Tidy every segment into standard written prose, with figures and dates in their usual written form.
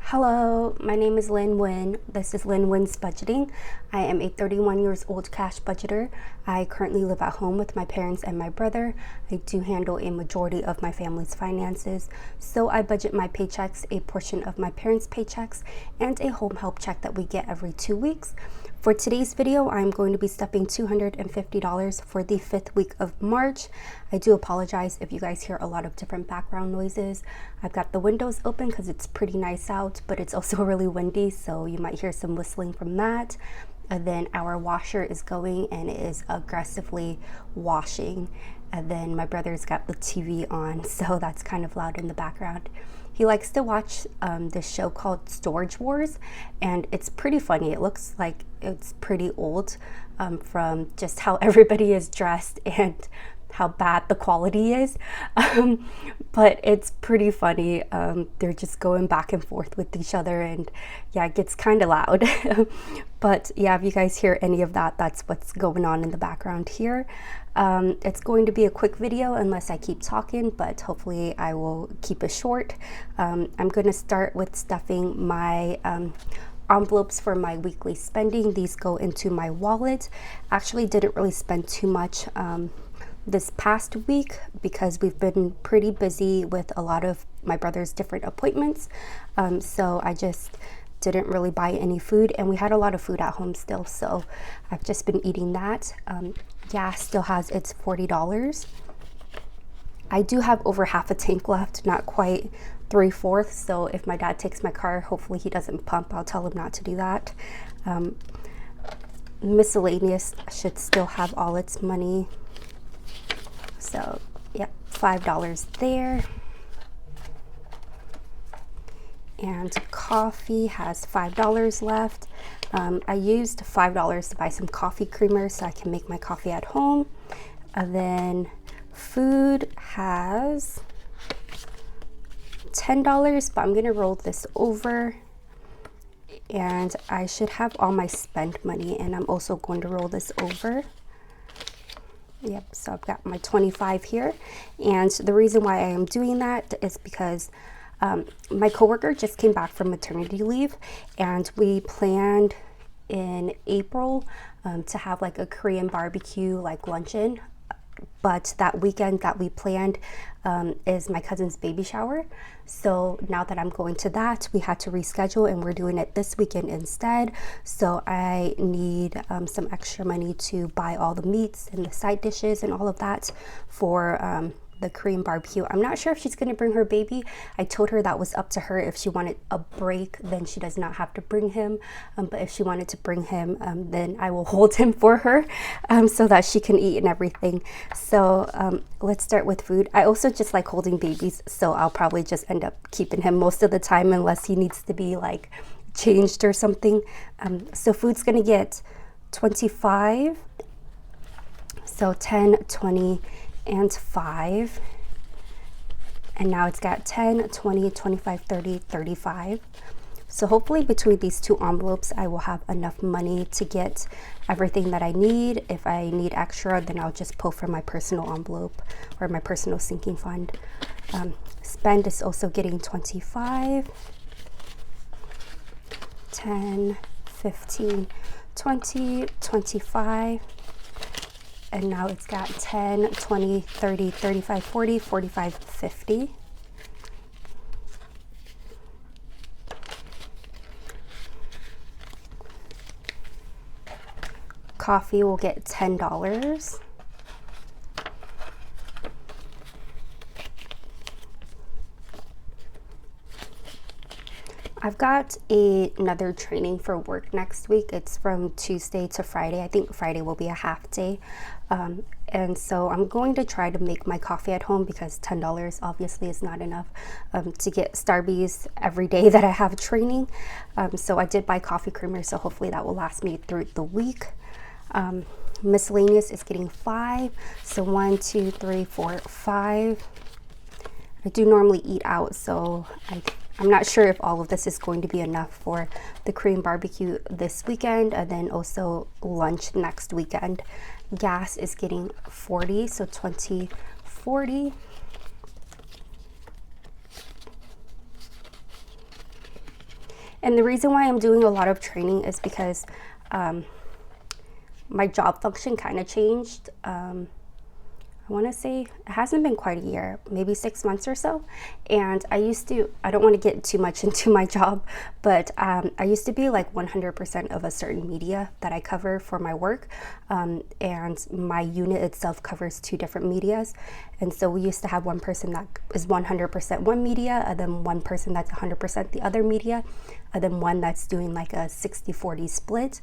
Hello, my name is Lynn Nguyen. This is Lynn Nguyen's Budgeting. I am a 31 years old cash budgeter. I currently live at home with my parents and my brother. I do handle a majority of my family's finances, so I budget my paychecks, a portion of my parents' paychecks, and a home help check that we get every 2 weeks. For today's video, I'm going to be stuffing $250 for the 5th week of March. I do apologize if you guys hear a lot of different background noises. I've got the windows open because it's pretty nice out, but it's also really windy, so you might hear some whistling from that. And then our washer is going and it is aggressively washing. And then my brother's got the TV on, so that's kind of loud in the background. He likes to watch this show called Storage Wars, and it's pretty funny. It looks like it's pretty old from just how everybody is dressed and how bad the quality is, but it's pretty funny. They're just going back and forth with each other, and yeah, it gets kind of loud. But yeah, if you guys hear any of that, that's what's going on in the background here. It's going to be a quick video unless I keep talking, but hopefully I will keep it short. I'm going to start with stuffing my envelopes for my weekly spending. These go into my wallet. Actually didn't really spend too much this past week because we've been pretty busy with a lot of my brother's different appointments, so I just didn't really buy any food, and we had a lot of food at home still, so I've just been eating that. Gas still has its $40. I do have over half a tank left, not quite 3/4, so if my dad takes my car, hopefully he doesn't pump. I'll tell him not to do that. Miscellaneous should still have all its money. So, yep, $5 there. And coffee has $5 left. I used $5 to buy some coffee creamer so I can make my coffee at home. And then food has $10, but I'm gonna roll this over. And I should have all my spent money, and I'm also going to roll this over. Yep, so I've got my 25 here, and the reason why I am doing that is because my coworker just came back from maternity leave, and we planned in April to have like a Korean barbecue like luncheon, but that weekend that we planned is my cousin's baby shower. So now that I'm going to that, we had to reschedule, and we're doing it this weekend instead. So I need some extra money to buy all the meats and the side dishes and all of that for the Korean barbecue. I'm not sure if she's going to bring her baby. I told her that was up to her. If she wanted a break, then she does not have to bring him. But if she wanted to bring him, then I will hold him for her so that she can eat and everything. So let's start with food. I also just like holding babies, so I'll probably just end up keeping him most of the time unless he needs to be like changed or something. So food's going to get 25. So 10, 20, and 5, and now it's got 10, 20, 25, 30, 35. So hopefully between these two envelopes I will have enough money to get everything that I need. If I need extra, then I'll just pull from my personal envelope or my personal sinking fund. Spend is also getting 25, 10, 15, 20, 25. And now it's got 10, 20, 30, 35, 40, 45, 50. Coffee will get $10. I've got another training for work next week. It's from Tuesday to Friday. I think Friday will be a half day. And so I'm going to try to make my coffee at home because $10 obviously is not enough to get Starbucks every day that I have training. So I did buy coffee creamer, so hopefully that will last me through the week. Miscellaneous is getting 5. So 1, 2, 3, 4, 5. I do normally eat out, so I'm not sure if all of this is going to be enough for the Korean barbecue this weekend and then also lunch next weekend. Gas is getting 40, so 20, 40. And the reason why I'm doing a lot of training is because my job function kind of changed. I want to say it hasn't been quite a year, maybe 6 months or so. And I don't want to get too much into my job, but I used to be like 100% of a certain media that I cover for my work. And my unit itself covers 2 different medias. And so we used to have one person that is 100% one media, and then one person that's 100% the other media, and then one that's doing like a 60-40 split.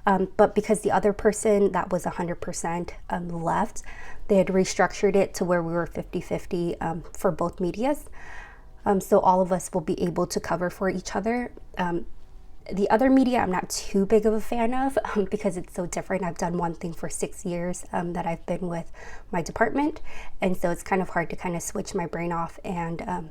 But because the other person that was 100% left, they had restructured it to where we were 50-50 for both medias. So all of us will be able to cover for each other. The other media I'm not too big of a fan of because it's so different. I've done one thing for 6 years that I've been with my department. And so it's kind of hard to kind of switch my brain off and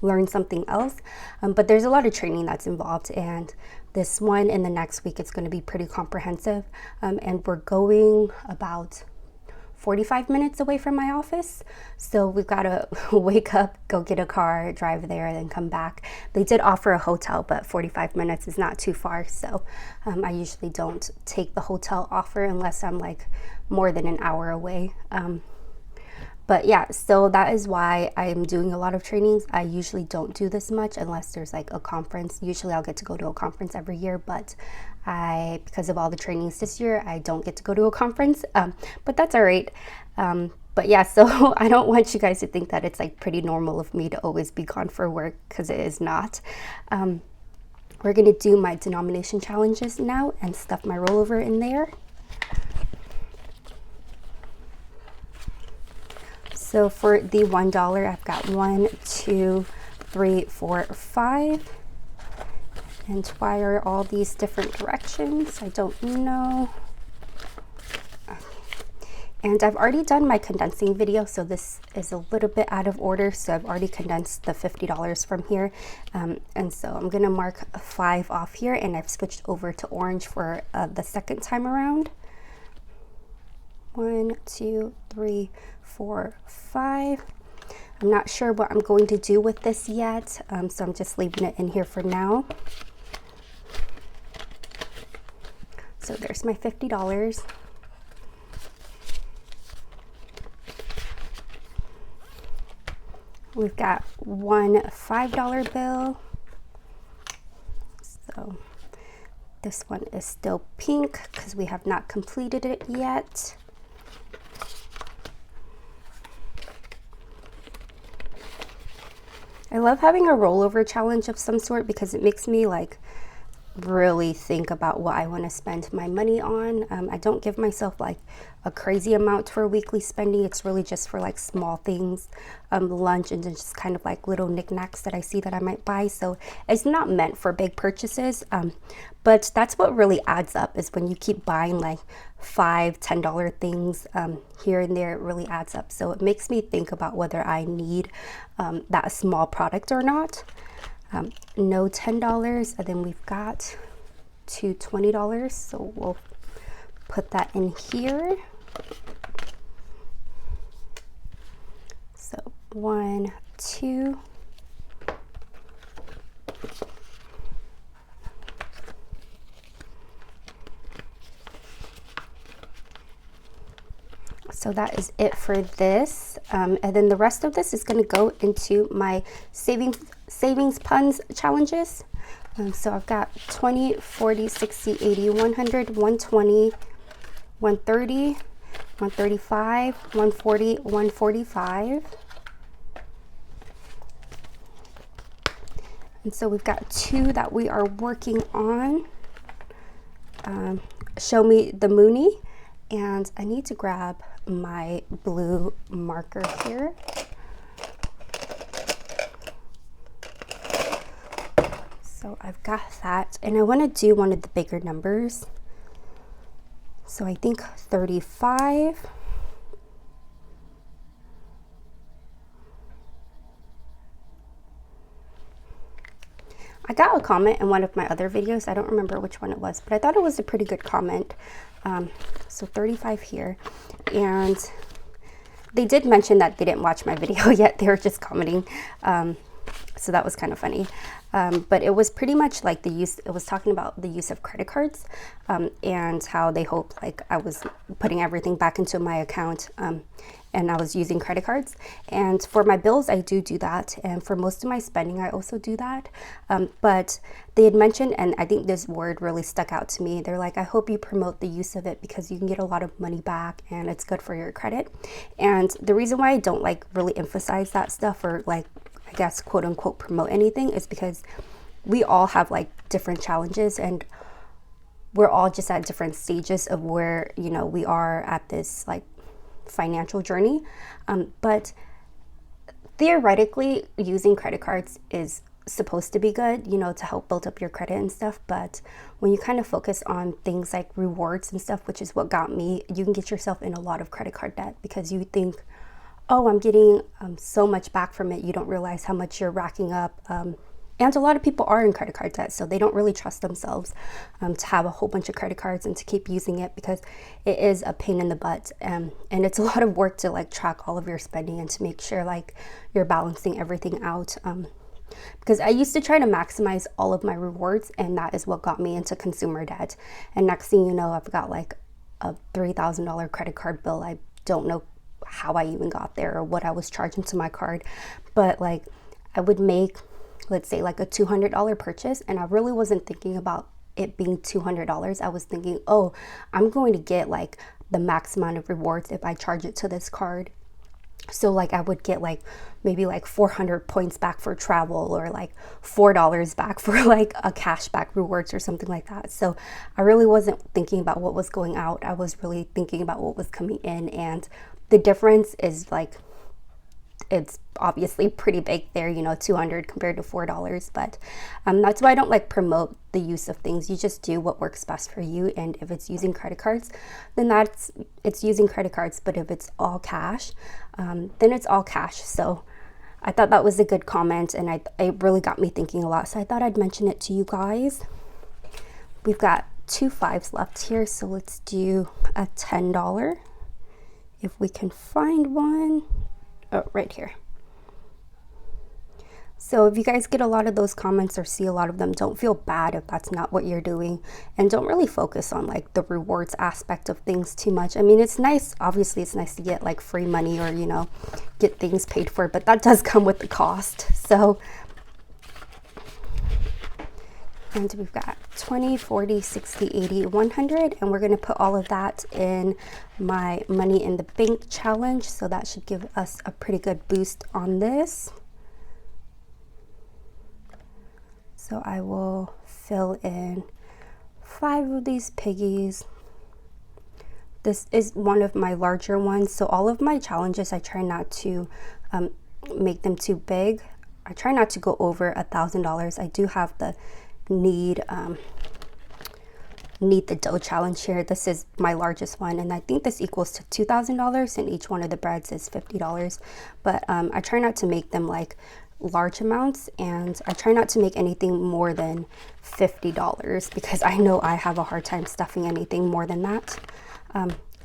learn something else. But there's a lot of training that's involved, and this one and the next week it's going to be pretty comprehensive. And we're going about 45 minutes away from my office, so we've got to wake up, go get a car, drive there, and then come back. They did offer a hotel, but 45 minutes is not too far, so I usually don't take the hotel offer unless I'm like more than an hour away. But yeah, so that is why I'm doing a lot of trainings. I usually don't do this much unless there's like a conference. Usually I'll get to go to a conference every year, but because of all the trainings this year, I don't get to go to a conference, but that's all right. But yeah, so I don't want you guys to think that it's like pretty normal of me to always be gone for work, because it is not. We're gonna do my denomination challenges now and stuff my rollover in there. So for the $1, I've got 1, 2, 3, 4, 5. And why are all these different directions? I don't know. And I've already done my condensing video, so this is a little bit out of order. So I've already condensed the $50 from here. And so I'm gonna mark 5 off here, and I've switched over to orange for the second time around. 1, 2, 3, 4, 5. I'm not sure what I'm going to do with this yet, so I'm just leaving it in here for now. So there's my $50. We've got one $5 bill. So this one is still pink because we have not completed it yet. I love having a rollover challenge of some sort because it makes me like really think about what I want to spend my money on. I don't give myself like a crazy amount for weekly spending. It's really just for like small things, lunch, and just kind of like little knickknacks that I see that I might buy. So it's not meant for big purchases, but that's what really adds up, is when you keep buying like $5, $10 things here and there. It really adds up. So it makes me think about whether I need that small product or not. No $10, and then we've got two $20, so we'll put that in here. So 1, 2. So that is it for this, and then the rest of this is going to go into my savings puns challenges. So I've got 20, 40, 60, 80, 100, 120, 130, 135, 140, 145. And so we've got 2 that we are working on. Show me the Mooney, and I need to grab my blue marker here. So I've got that, and I want to do one of the bigger numbers. So I think 35. I got a comment in one of my other videos. I don't remember which one it was, but I thought it was a pretty good comment. So 35 here. And they did mention that they didn't watch my video yet. They were just commenting. So that was kind of funny. But it was pretty much like it was talking about the use of credit cards, and how they hoped like I was putting everything back into my account, and I was using credit cards. And for my bills, I do that. And for most of my spending, I also do that. But they had mentioned, and I think this word really stuck out to me. They're like, I hope you promote the use of it because you can get a lot of money back and it's good for your credit. And the reason why I don't like really emphasize that stuff, or like, I guess, quote unquote, promote anything, is because we all have like different challenges, and we're all just at different stages of where, you know, we are at this like financial journey. But theoretically, using credit cards is supposed to be good, you know, to help build up your credit and stuff. But when you kind of focus on things like rewards and stuff, which is what got me, you can get yourself in a lot of credit card debt because you think, oh, I'm getting so much back from it. You don't realize how much you're racking up. And a lot of people are in credit card debt, so they don't really trust themselves to have a whole bunch of credit cards and to keep using it because it is a pain in the butt. And it's a lot of work to like track all of your spending and to make sure like you're balancing everything out. Because I used to try to maximize all of my rewards, and that is what got me into consumer debt. And next thing you know, I've got like a $3,000 credit card bill. I don't know how I even got there or what I was charging to my card. But like I would make, let's say, like a $200 purchase, and I really wasn't thinking about it being $200. I was thinking, oh, I'm going to get like the max amount of rewards if I charge it to this card. So like I would get like maybe like 400 points back for travel, or like $4 back for like a cashback rewards or something like that. So I really wasn't thinking about what was going out. I was really thinking about what was coming in, and the difference is like, it's obviously pretty big there, you know, 200 compared to $4. But that's why I don't like promote the use of things. You just do what works best for you. And if it's using credit cards, then it's using credit cards. But if it's all cash, then it's all cash. So I thought that was a good comment, and it really got me thinking a lot. So I thought I'd mention it to you guys. We've got 2 5s left here, so let's do a $10 if we can find one. Oh, right here. So if you guys get a lot of those comments or see a lot of them, don't feel bad if that's not what you're doing, and don't really focus on like the rewards aspect of things too much. I mean, it's nice, obviously it's nice to get like free money or, you know, get things paid for, but that does come with the cost. So, and we've got 20, 40, 60, 80, 100, and we're going to put all of that in my money in the bank challenge. So that should give us a pretty good boost on this. So I will fill in 5 of these piggies. This is one of my larger ones. So all of my challenges, I try not to make them too big. I try not to go over $1,000. I do have the need the dough challenge here. This is my largest one, and I think this equals to $2,000, and each one of the breads is $50. But I try not to make them like large amounts, and I try not to make anything more than $50 because I know I have a hard time stuffing anything more than that.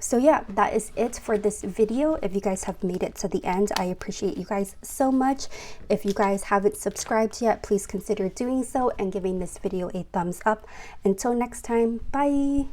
So yeah, that is it for this video. If you guys have made it to the end, I appreciate you guys so much. If you guys haven't subscribed yet, please consider doing so and giving this video a thumbs up. Until next time, bye.